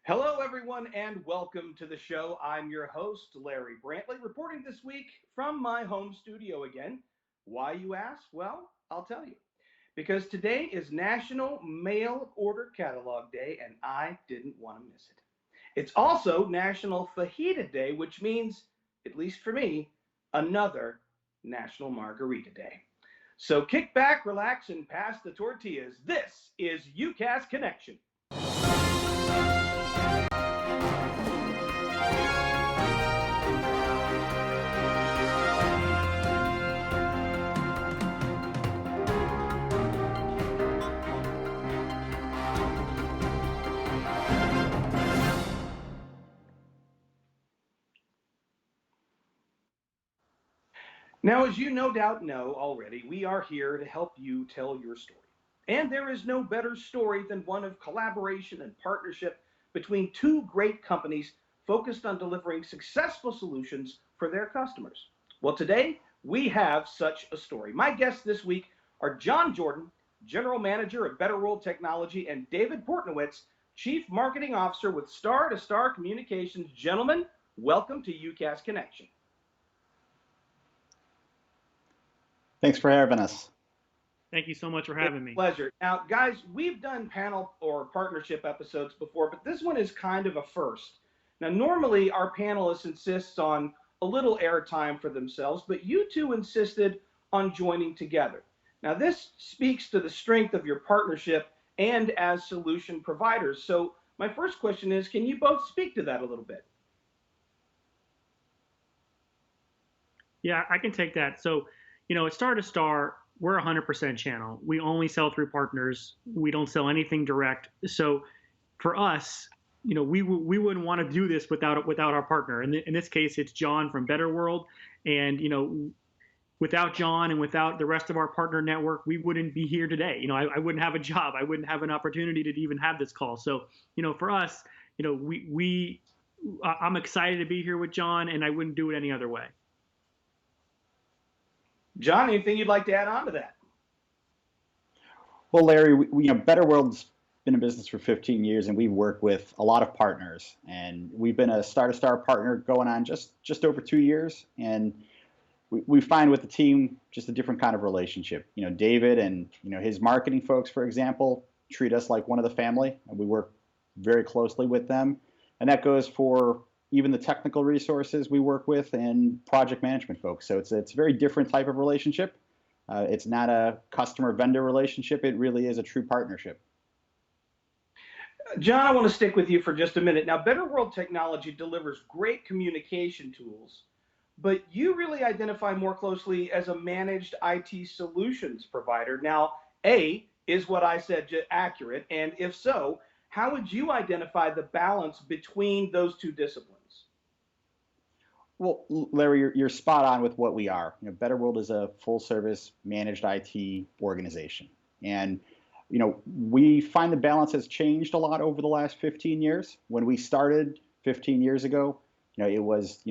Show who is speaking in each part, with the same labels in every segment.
Speaker 1: Hello, everyone, and welcome to the show. I'm your host, Larry Brantley, reporting this week from my home studio again. Why, you ask? Well, I'll tell you. Because today is National Mail Order Catalog Day, and I didn't want to miss it. It's also National Fajita Day, which means, at least for me, another National Margarita Day. So kick back, relax, and pass the tortillas. This is UCaaS Connection. Now, as you no doubt know already, we are here to help you tell your story. And there is no better story than one of collaboration and partnership between two great companies focused on delivering successful solutions for their customers. Well, today we have such a story. My guests this week are John Jordan, General Manager of BetterWorld Technology, and David Portnowitz, Chief Marketing Officer with Star2Star Communications. Gentlemen, welcome to UCaaS Connection.
Speaker 2: Thanks for having us.
Speaker 3: Thank you so much for having me.
Speaker 1: Pleasure. Now, guys, we've done panel or partnership episodes before, but this one is kind of a first. Now, normally our panelists insist on a little airtime for themselves, but you two insisted on joining together. Now, this speaks to the strength of your partnership and as solution providers. So my first question is, can you both speak to that a little bit?
Speaker 3: Yeah, I can take that. So, at Star2Star, we're a 100% channel. We only sell through partners. We don't sell anything direct. So for us, we wouldn't want to do this without our partner. In this case, it's John from BetterWorld. And, without John and without the rest of our partner network, we wouldn't be here today. I wouldn't have a job. I wouldn't have an opportunity to even have this call. So, for us, I'm excited to be here with John, and I wouldn't do it any other way.
Speaker 1: John, anything you'd like to add on to that?
Speaker 2: Well, Larry, BetterWorld's been in business for 15 years, and we've worked with a lot of partners. And we've been a Star2Star partner going on just over 2 years. And we find with the team just a different kind of relationship. David and his marketing folks, for example, treat us like one of the family, and we work very closely with them. And that goes for even the technical resources we work with and project management folks. So it's a very different type of relationship. It's not a customer-vendor relationship. It really is a true partnership.
Speaker 1: John, I want to stick with you for just a minute. Now, BetterWorld Technology delivers great communication tools, but you really identify more closely as a managed IT solutions provider. Now, A, is what I said accurate? And if so, how would you identify the balance between those two disciplines?
Speaker 2: Well, Larry, you're spot on with what we are. BetterWorld is a full-service managed IT organization, and we find the balance has changed a lot over the last 15 years. When we started 15 years ago, it was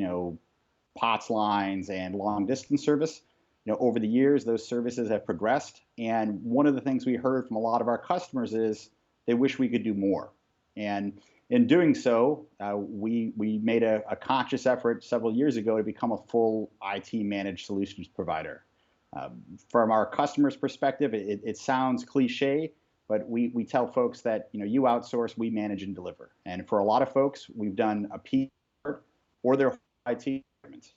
Speaker 2: POTS lines and long-distance service. Over the years, those services have progressed, and one of the things we heard from a lot of our customers is they wish we could do more. And in doing so, we made a conscious effort several years ago to become a full IT managed solutions provider. From our customers' perspective, it sounds cliche, but we tell folks that you outsource, we manage and deliver. And for a lot of folks, we've done a piece or their IT departments.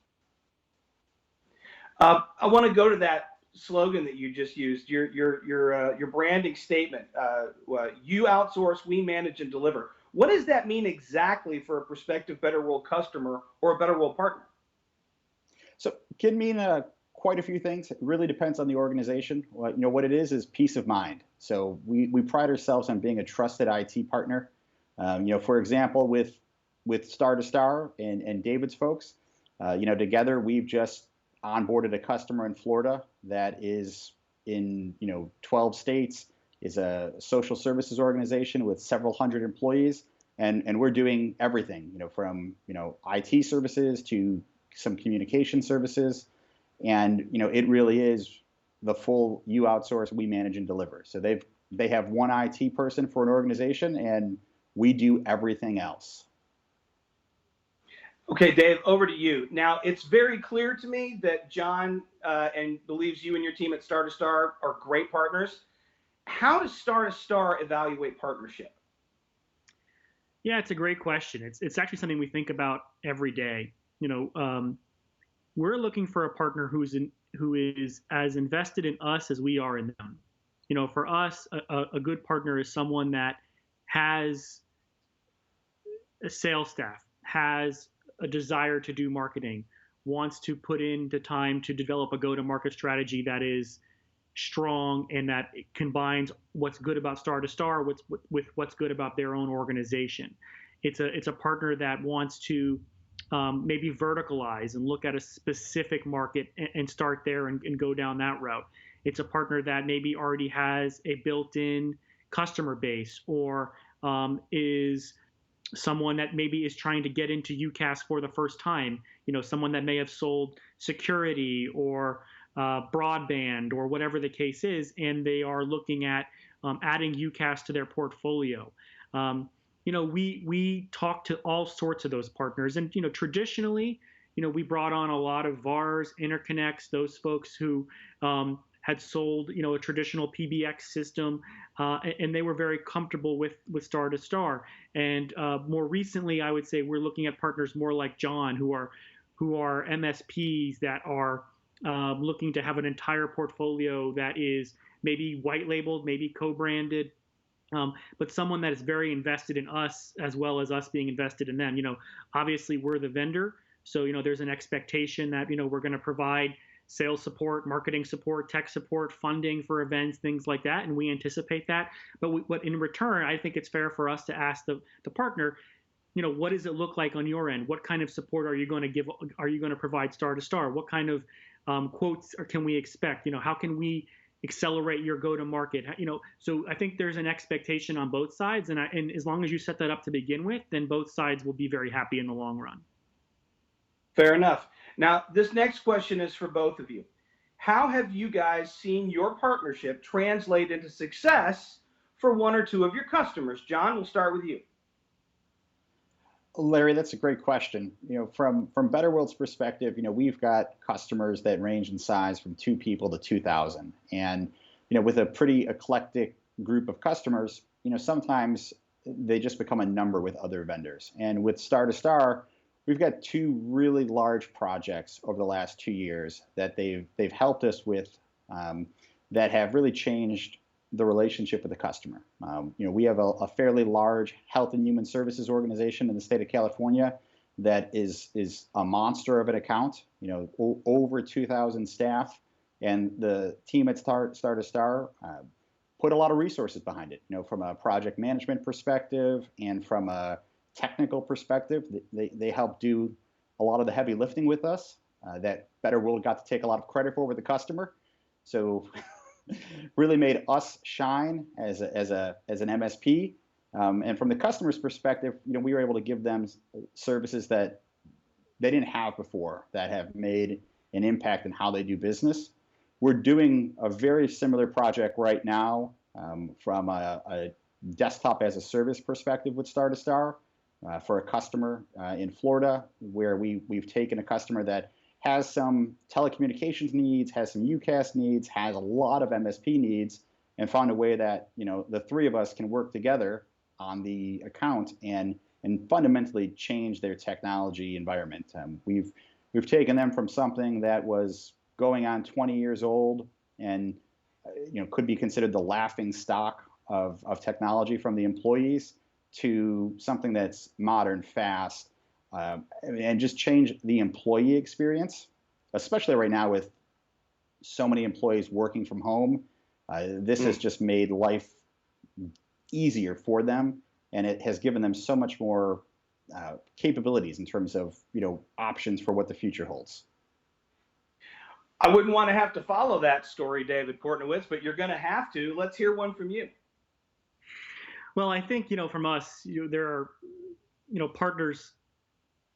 Speaker 1: I want to go to that slogan that you just used, your branding statement. You outsource, we manage and deliver. What does that mean exactly for a prospective BetterWorld customer or a BetterWorld partner?
Speaker 2: So it can mean quite a few things. It really depends on the organization. What it is peace of mind. So we pride ourselves on being a trusted IT partner. For example, with Star2Star and David's folks, together we've just onboarded a customer in Florida that is in 12 states, is a social services organization with several hundred employees, and we're doing everything, from IT services to some communication services, and it really is the full you outsource, we manage and deliver. So they have one IT person for an organization, and We do everything else.
Speaker 1: Okay, Dave, over to you. Now, it's very clear to me that John and believes you and your team at Star2Star are great partners. How does Star2Star evaluate partnership?
Speaker 3: Yeah, it's a great question. It's actually something we think about every day. We're looking for a partner who is as invested in us as we are in them. For us, a good partner is someone that has a sales staff, has a desire to do marketing, wants to put in the time to develop a go-to-market strategy that is strong and that it combines what's good about Star2Star with what's good about their own organization. It's a partner that wants to maybe verticalize and look at a specific market and start there and go down that route. It's a partner that maybe already has a built-in customer base or is someone that maybe is trying to get into UCaaS for the first time, someone that may have sold security or broadband or whatever the case is, and they are looking at adding UCaaS to their portfolio. We talk to all sorts of those partners, and traditionally, we brought on a lot of VARs, interconnects, those folks who had sold, a traditional PBX system, and they were very comfortable with Star2Star. And more recently, I would say we're looking at partners more like John, who are MSPs that are looking to have an entire portfolio that is maybe white labeled, maybe co-branded, but someone that is very invested in us as well as us being invested in them. Obviously we're the vendor, so there's an expectation that we're going to provide sales support, marketing support, tech support, funding for events, things like that, and we anticipate that. But in return, I think it's fair for us to ask the partner, what does it look like on your end? What kind of support are you going to give? Are you going to provide Star2Star? What kind of quotes can we expect? How can we accelerate your go-to-market? So I think there's an expectation on both sides, and as long as you set that up to begin with, then both sides will be very happy in the long run.
Speaker 1: Fair enough. Now, this next question is for both of you. How have you guys seen your partnership translate into success for one or two of your customers? John, we'll start with you.
Speaker 2: Larry, that's a great question. From BetterWorld's perspective, we've got customers that range in size from 2 people to 2,000, and with a pretty eclectic group of customers, sometimes they just become a number with other vendors. And with Star2Star, we've got 2 really large projects over the last 2 years that they've helped us with that have really changed the relationship with the customer. We have a fairly large health and human services organization in the state of California that is a monster of an account. Over 2,000 staff, and the team at Star2Star put a lot of resources behind it. From a project management perspective and from a technical perspective, they helped do a lot of the heavy lifting with us that BetterWorld got to take a lot of credit for with the customer. So really made us shine as an MSP. And from the customer's perspective, we were able to give them services that they didn't have before that have made an impact in how they do business. We're doing a very similar project right now from a desktop as a service perspective with Star2Star for a customer in Florida, where we've taken a customer that has some telecommunications needs, has some UCaaS needs, has a lot of MSP needs, and found a way that the 3 of us can work together on the account and fundamentally change their technology environment. We've taken them from something that was going on 20 years old and could be considered the laughing stock of technology from the employees to something that's modern, fast, and just change the employee experience, especially right now with so many employees working from home. This has just made life easier for them, and it has given them so much more capabilities in terms of options for what the future holds.
Speaker 1: I wouldn't want to have to follow that story, David Portnowitz, but you're going to have to. Let's hear one from you.
Speaker 3: Well, I think from us, there are partners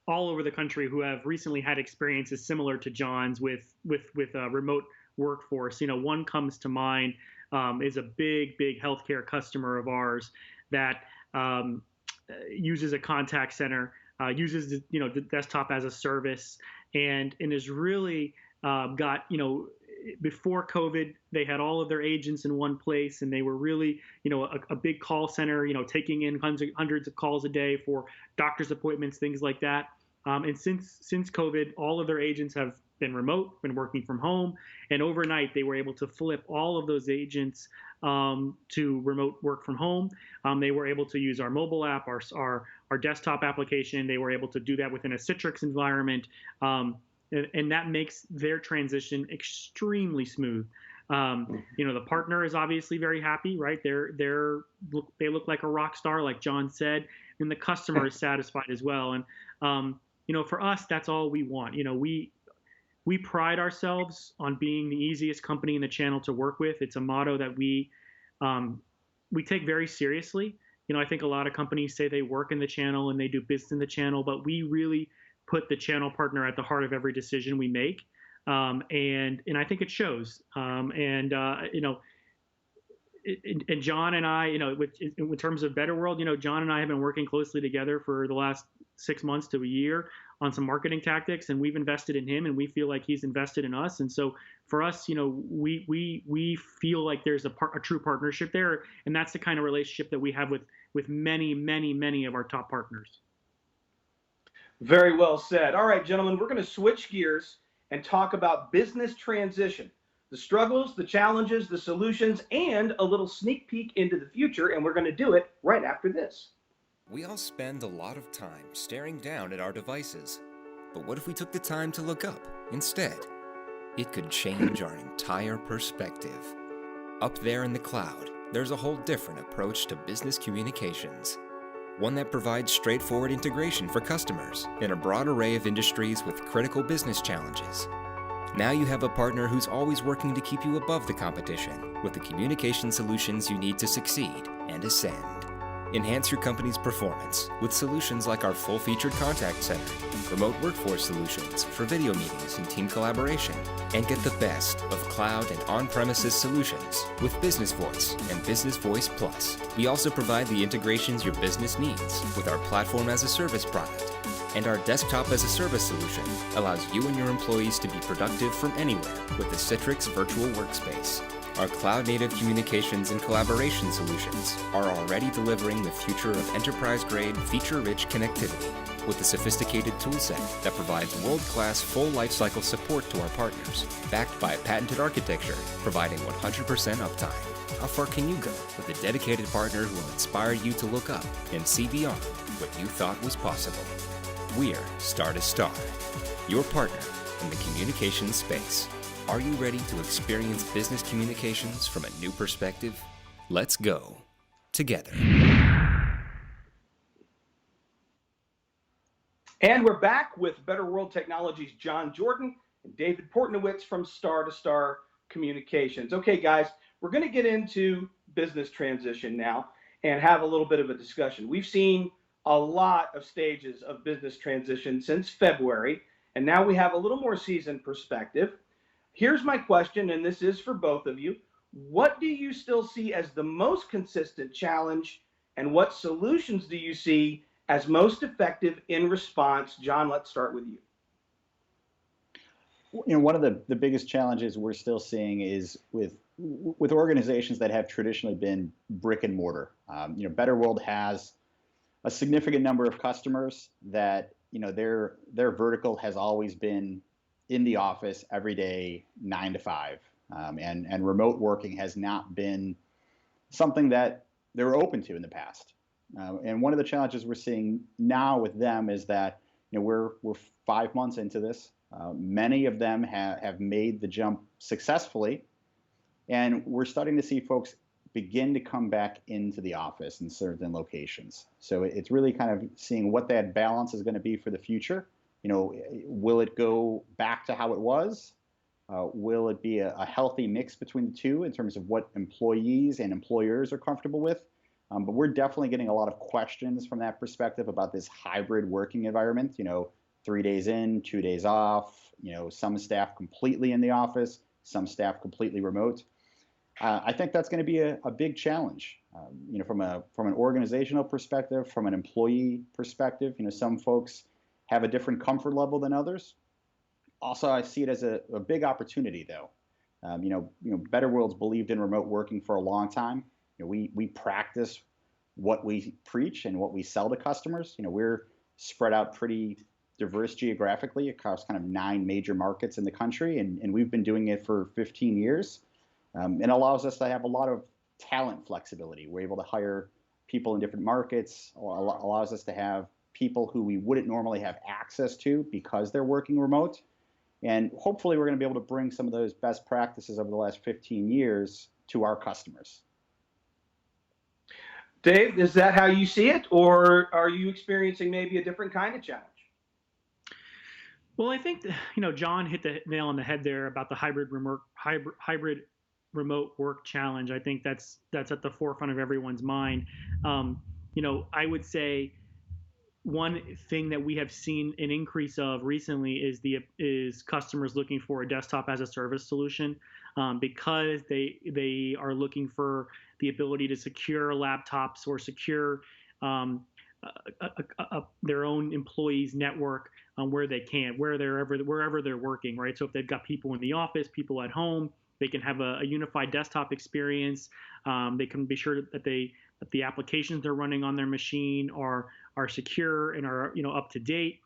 Speaker 3: all over the country who have recently had experiences similar to John's with a remote workforce. One comes to mind is a big healthcare customer of ours that uses a contact center, uses the desktop as a service, and is really got before COVID, they had all of their agents in one place, and they were really, a big call center, taking in hundreds of calls a day for doctor's appointments, things like that. And since COVID, all of their agents have been remote, been working from home, and overnight they were able to flip all of those agents to remote work from home. They were able to use our mobile app, our desktop application. They were able to do that within a Citrix environment. And that makes their transition extremely smooth. The partner is obviously very happy, right? They look like a rock star, like John said, and the customer is satisfied as well. And for us, that's all we want. We pride ourselves on being the easiest company in the channel to work with. It's a motto that we take very seriously. I think a lot of companies say they work in the channel and they do business in the channel, but we really put the channel partner at the heart of every decision we make, and I think it shows. And John and I, in terms of BetterWorld, John and I have been working closely together for the last 6 months to a year on some marketing tactics, and we've invested in him, and we feel like he's invested in us. And so for us, we feel like there's a true partnership there, and that's the kind of relationship that we have with many of our top partners.
Speaker 1: Very well said. All right, gentlemen, we're going to switch gears and talk about business transition, the struggles, the challenges, the solutions, and a little sneak peek into the future. And we're going to do it right after this.
Speaker 4: We all spend a lot of time staring down at our devices. But what if we took the time to look up instead? It could change our entire perspective. Up there in the cloud, there's a whole different approach to business communications. One that provides straightforward integration for customers in a broad array of industries with critical business challenges. Now you have a partner who's always working to keep you above the competition with the communication solutions you need to succeed and ascend. Enhance your company's performance with solutions like our full-featured contact center, remote workforce solutions for video meetings and team collaboration, and get the best of cloud and on-premises solutions with Business Voice and Business Voice Plus. We also provide the integrations your business needs with our Platform as a Service product. And our Desktop as a Service solution allows you and your employees to be productive from anywhere with the Citrix Virtual Workspace. Our cloud-native communications and collaboration solutions are already delivering the future of enterprise-grade, feature-rich connectivity with a sophisticated toolset that provides world-class full lifecycle support to our partners, backed by a patented architecture providing 100% uptime. How far can you go with a dedicated partner who will inspire you to look up and see beyond what you thought was possible? We're Star2Star, your partner in the communications space. Are you ready to experience business communications from a new perspective? Let's go together.
Speaker 1: And we're back with BetterWorld Technologies' John Jordan and David Portnowitz from Star2Star Communications. Okay, guys, we're going to get into business transition now and have a little bit of a discussion. We've seen a lot of stages of business transition since February, and now we have a little more seasoned perspective. Here's my question, and this is for both of you. What do you still see as the most consistent challenge, and what solutions do you see as most effective in response? John, let's start with you.
Speaker 2: One of the biggest challenges we're still seeing is with organizations that have traditionally been brick and mortar. BetterWorld has a significant number of customers that their vertical has always been in the office every day, 9 to 5, and remote working has not been something that they were open to in the past. And one of the challenges we're seeing now with them is that we're 5 months into this. Many of them have made the jump successfully, and we're starting to see folks begin to come back into the office in certain locations. So it's really kind of seeing what that balance is going to be for the future. Will it go back to how it was? Will it be a healthy mix between the two in terms of what employees and employers are comfortable with? But we're definitely getting a lot of questions from that perspective about this hybrid working environment. 3 days in, 2 days off. Some staff completely in the office, some staff completely remote. I think that's going to be a big challenge. From an organizational perspective, from an employee perspective, some folks have a different comfort level than others. Also, I see it as a big opportunity, though. BetterWorld's believed in remote working for a long time. We practice what we preach and what we sell to customers. We're spread out pretty diverse geographically across kind of 9 major markets in the country, and we've been doing it for 15 years. It allows us to have a lot of talent flexibility. We're able to hire people in different markets, allows us to have people who we wouldn't normally have access to because they're working remote. And hopefully we're going to be able to bring some of those best practices over the last 15 years to our customers.
Speaker 1: Dave, is that how you see it, or are you experiencing maybe a different kind of challenge?
Speaker 3: Well, I think John hit the nail on the head there about the hybrid remote work challenge. I think that's at the forefront of everyone's mind. I would say one thing that we have seen an increase of recently is customers looking for a desktop as a service solution, because they are looking for the ability to secure laptops or secure their own employees' network where they can, wherever they're working, right? So if they've got people in the office, people at home, they can have a unified desktop experience. They can be sure that the applications they're running on their machine are secure and are up to date.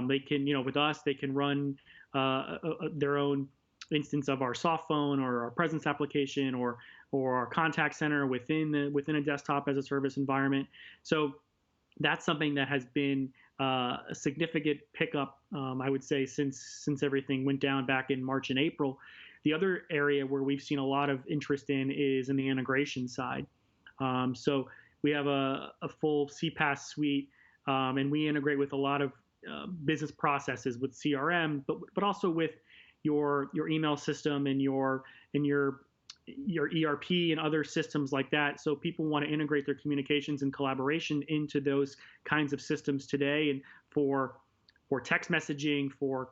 Speaker 3: They can with us they can run their own instance of our soft phone or our presence application or our contact center within a desktop as a service environment. So that's something that has been a significant pickup, I would say, since everything went down back in March and April. The other area where we've seen a lot of interest in is in the integration side. So we have a full CPaaS suite, and we integrate with a lot of business processes with CRM, but also with your email system and your ERP and other systems like that. So people want to integrate their communications and collaboration into those kinds of systems today, and for text messaging, for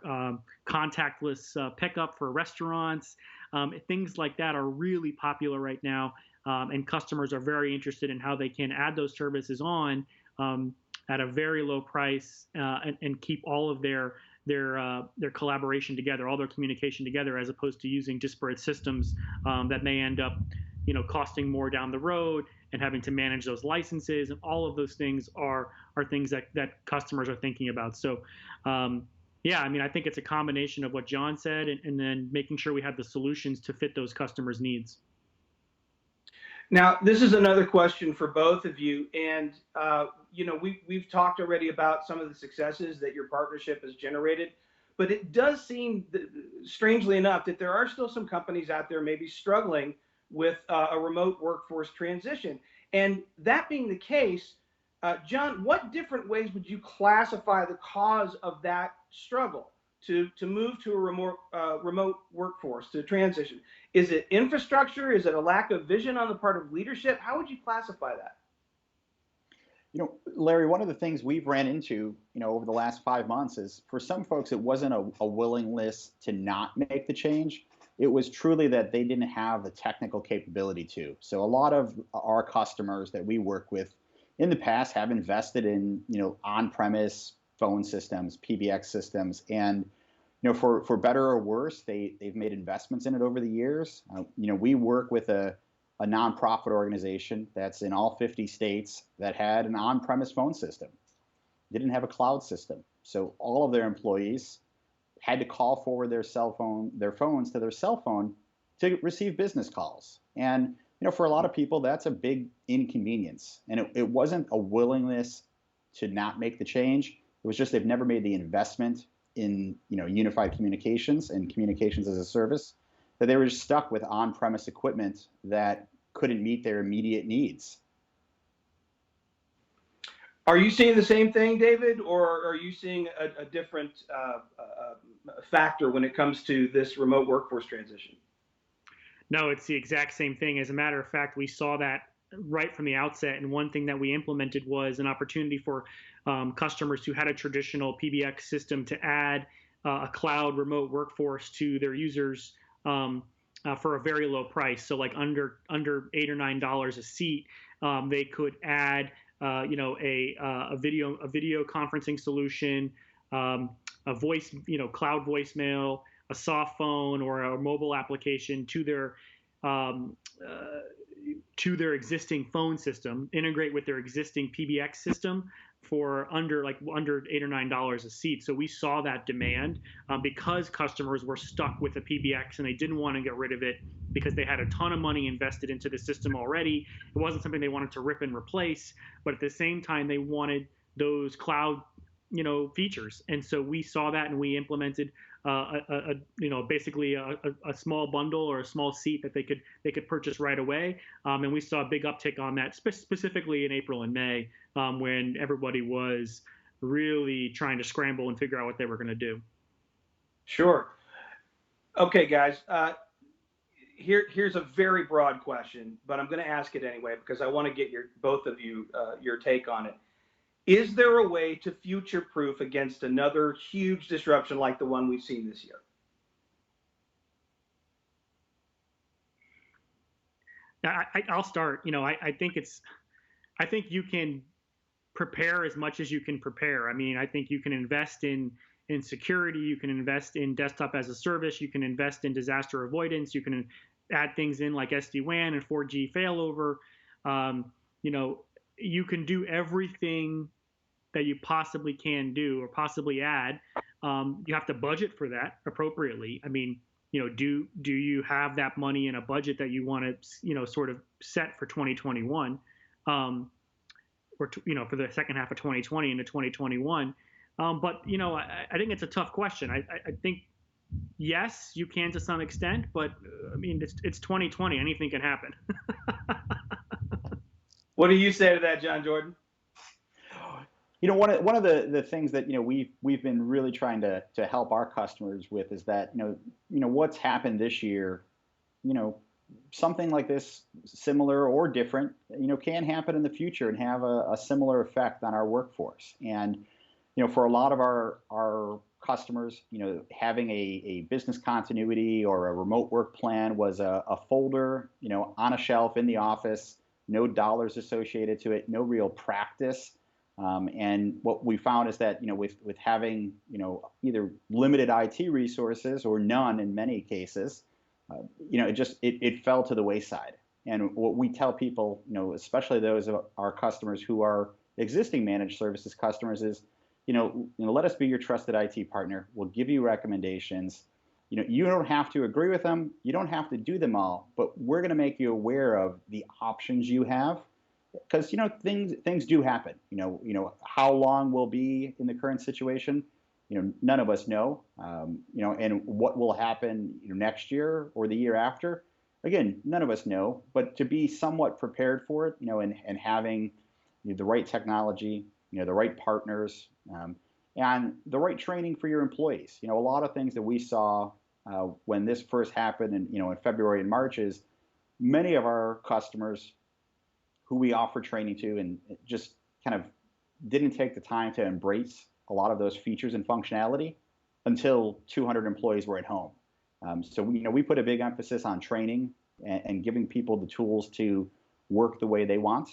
Speaker 3: contactless pickup for restaurants, things like that are really popular right now, and customers are very interested in how they can add those services on at a very low price, and keep all of their collaboration together, all their communication together, as opposed to using disparate systems that may end up costing more down the road and having to manage those licenses. And all of those things are things that customers are thinking about. So I think it's a combination of what John said and then making sure we have the solutions to fit those customers' needs.
Speaker 1: Now, this is another question for both of you, and we've talked already about some of the successes that your partnership has generated, but it does seem, strangely enough, that there are still some companies out there maybe struggling with a remote workforce transition. And that being the case, John, what different ways would you classify the cause of that struggle to move to a remote workforce, to transition? Is it infrastructure? Is it a lack of vision on the part of leadership? How would you classify that?
Speaker 2: Larry, one of the things we've ran into, over the last 5 months is, for some folks, it wasn't a willingness to not make the change. It was truly that they didn't have the technical capability to. So a lot of our customers that we work with in the past have invested in, on-premise phone systems, PBX systems, and for better or worse, they've made investments in it over the years. We work with a nonprofit organization that's in all 50 states that had an on-premise phone system. They didn't have a cloud system, so all of their employees had to call forward their phones to their cell phone to receive business calls. And for a lot of people, that's a big inconvenience. And it wasn't a willingness to not make the change. It was just they've never made the investment in unified communications and communications as a service, that they were just stuck with on-premise equipment that couldn't meet their immediate needs.
Speaker 1: Are you seeing the same thing, David, or are you seeing a different factor when it comes to this remote workforce transition?
Speaker 3: No, it's the exact same thing. As a matter of fact, we saw that right from the outset, and one thing that we implemented was an opportunity for customers who had a traditional PBX system to add a cloud remote workforce to their users' for a very low price. So like under $8 or $9 a seat, they could add a video conferencing solution, a voice, cloud voicemail, a soft phone, or a mobile application um, uh, to their existing phone system, integrate with their existing PBX system for under $8 or $9 a seat. So we saw that demand because customers were stuck with a PBX and they didn't want to get rid of it because they had a ton of money invested into the system already. It wasn't something they wanted to rip and replace, but at the same time they wanted those cloud features. And so we saw that and we implemented basically a small bundle or a small seat that they could purchase right away. And we saw a big uptick on that specifically in April and May when everybody was really trying to scramble and figure out what they were going to do.
Speaker 1: Sure. Okay, guys. Here's a very broad question, but I'm going to ask it anyway because I want to get both of you your take on it. Is there a way to future-proof against another huge disruption like the one we've seen this year?
Speaker 3: I'll start. I think you can prepare as much as you can prepare. I mean, I think you can invest in security, you can invest in desktop as a service, you can invest in disaster avoidance, you can add things in like SD-WAN and 4G failover. You can do everything that you possibly can do or possibly add. You have to budget for that appropriately. I mean, do you have that money in a budget that you want to, sort of set for 2021, or for the second half of 2020 into 2021? But I think it's a tough question. I think yes, you can to some extent, but I mean, it's 2020. Anything can happen.
Speaker 1: What do you say to that, John Jordan?
Speaker 2: One of the things that we've been really trying to help our customers with is that what's happened this year, something like this, similar or different, can happen in the future and have a similar effect on our workforce. And for a lot of our customers, having a business continuity or a remote work plan was a folder, on a shelf in the office, no dollars associated to it, no real practice. And what we found is that, with having, either limited IT resources or none in many cases, it fell to the wayside. And what we tell people, especially those of our customers who are existing managed services customers is, let us be your trusted IT partner. We'll give you recommendations. You don't have to agree with them. You don't have to do them all, but we're going to make you aware of the options you have. Because things do happen. How long we'll be in the current situation, none of us know. And what will happen next year or the year after, again, none of us know. But to be somewhat prepared for it, and having the right technology, the right partners, and the right training for your employees. A lot of things that we saw when this first happened, in February and March, is many of our customers who we offer training to and just kind of didn't take the time to embrace a lot of those features and functionality until 200 employees were at home. So we put a big emphasis on training and giving people the tools to work the way they want,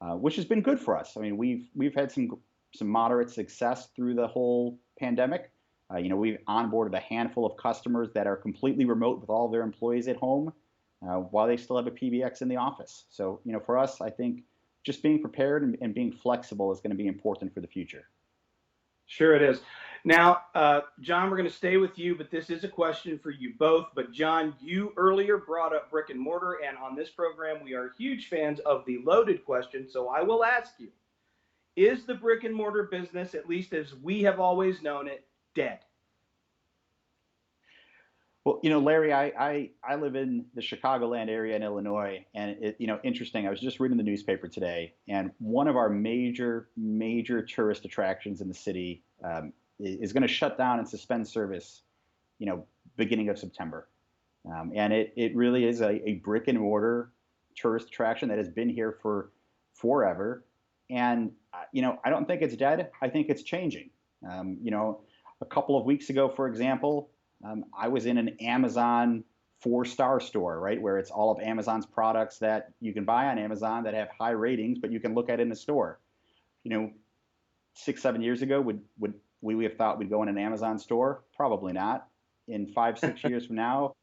Speaker 2: which has been good for us. I mean, we've had some moderate success through the whole pandemic. We've onboarded a handful of customers that are completely remote with all of their employees at home, while they still have a PBX in the office. So, for us, I think just being prepared and being flexible is going to be important for the future.
Speaker 1: Sure it is. Now, John, we're going to stay with you, but this is a question for you both. But John, you earlier brought up brick and mortar, and on this program, we are huge fans of the loaded question. So I will ask you, is the brick and mortar business, at least as we have always known it, dead?
Speaker 2: Well, Larry, I live in the Chicagoland area in Illinois, and interesting. I was just reading the newspaper today, and one of our major tourist attractions in the city is going to shut down and suspend service, beginning of September. And it really is a brick and mortar tourist attraction that has been here for forever. And I don't think it's dead. I think it's changing. A couple of weeks ago, for example, I was in an Amazon 4-star store, right? Where it's all of Amazon's products that you can buy on Amazon that have high ratings, but you can look at in the store. 6-7 years ago, would we have thought we'd go in an Amazon store? Probably not. In 5-6 years from now,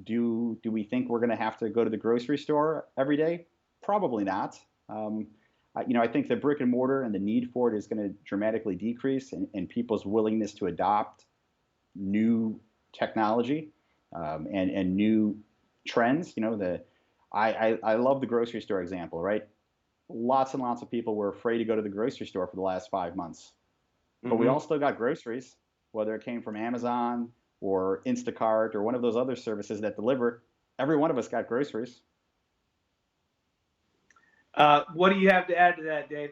Speaker 2: do we think we're going to have to go to the grocery store every day? Probably not. I think the brick and mortar and the need for it is going to dramatically decrease, and people's willingness to adopt new technology and new trends. I love the grocery store example, right? Lots and lots of people were afraid to go to the grocery store for the last 5 months, but we all still got groceries, whether it came from Amazon or Instacart or one of those other services that deliver. Every one of us got groceries.
Speaker 1: What do you have to add to that, Dave?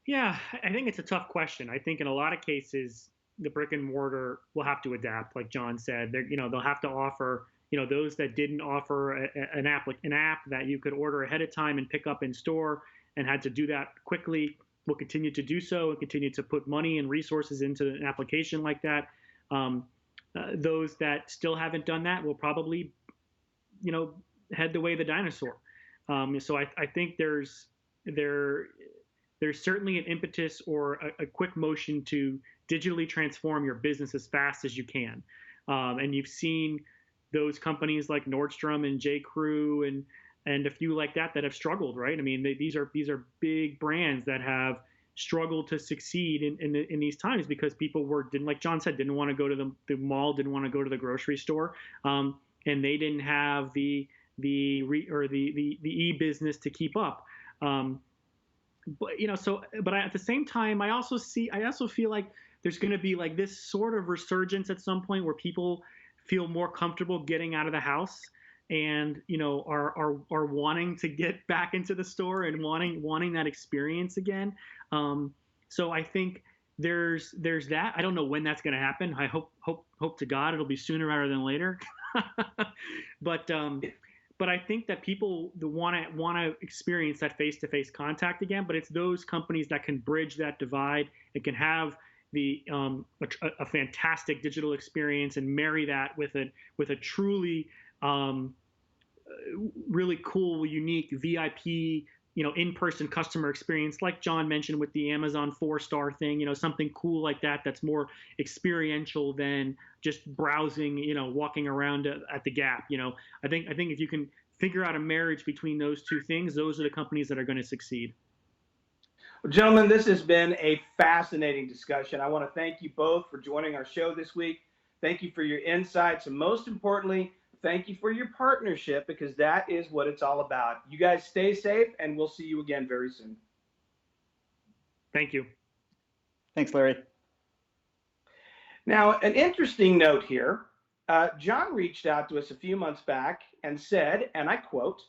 Speaker 3: Yeah, I think it's a tough question. I think in a lot of cases, the brick and mortar will have to adapt, like John said. They'll have to offer, those that didn't offer an app that you could order ahead of time and pick up in store and had to do that quickly will continue to do so and continue to put money and resources into an application like that. Those that still haven't done that will probably, head the way of the dinosaur. So I think there's certainly an impetus or a quick motion to digitally transform your business as fast as you can. And you've seen those companies like Nordstrom and J. Crew and a few like that have struggled, right? I mean, these are big brands that have struggled to succeed in these times because people like John said, didn't want to go to the mall, didn't want to go to the grocery store, and they didn't have the e-business to keep up. But at the same time, I also feel like there's going to be like this sort of resurgence at some point where people feel more comfortable getting out of the house and are wanting to get back into the store and wanting that experience again. So I think there's that. I don't know when that's going to happen. I hope to God it'll be sooner rather than later. But I think that people want to experience that face-to-face contact again. But it's those companies that can bridge that divide and can have a fantastic digital experience and marry that with a truly really cool, unique VIP, in-person customer experience, like John mentioned with the Amazon 4-star thing. Something cool like that that's more experiential than just browsing, walking around at the Gap. I think if you can figure out a marriage between those two things, those are the companies that are going to succeed.
Speaker 1: Well, gentlemen, this has been a fascinating discussion. I want to thank you both for joining our show this week. Thank you for your insights, and most importantly, thank you for your partnership, because that is what it's all about. You guys stay safe, and we'll see you again very soon.
Speaker 3: Thank you.
Speaker 2: Thanks, Larry.
Speaker 1: Now, an interesting note here. John reached out to us a few months back and said, and I quote,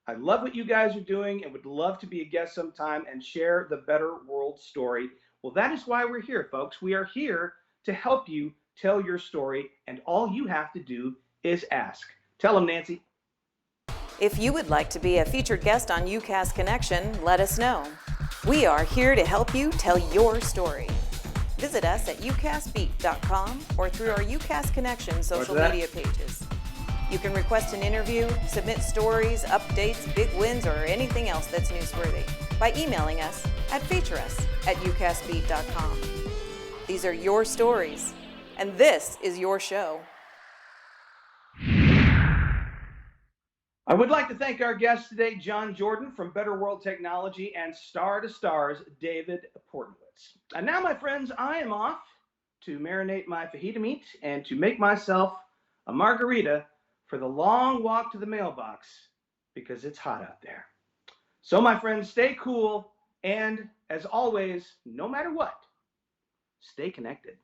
Speaker 1: "I love what you guys are doing and would love to be a guest sometime and share the BetterWorld story." Well, that is why we're here, folks. We are here to help you tell your story, and all you have to do is ask. Tell them, Nancy.
Speaker 5: If you would like to be a featured guest on UCaaS Connection, let us know. We are here to help you tell your story. Visit us at ucasbeat.com or through our UCaaS Connection social media pages. You can request an interview, submit stories, updates, big wins, or anything else that's newsworthy by emailing us at featureus@ucasbeat.com. These are your stories, and this is your show.
Speaker 1: I would like to thank our guest today, John Jordan from BetterWorld Technology, and Star2Star's David Portnowitz. And now, my friends, I am off to marinate my fajita meat and to make myself a margarita for the long walk to the mailbox, because it's hot out there. So, my friends, stay cool, and as always, no matter what, stay connected.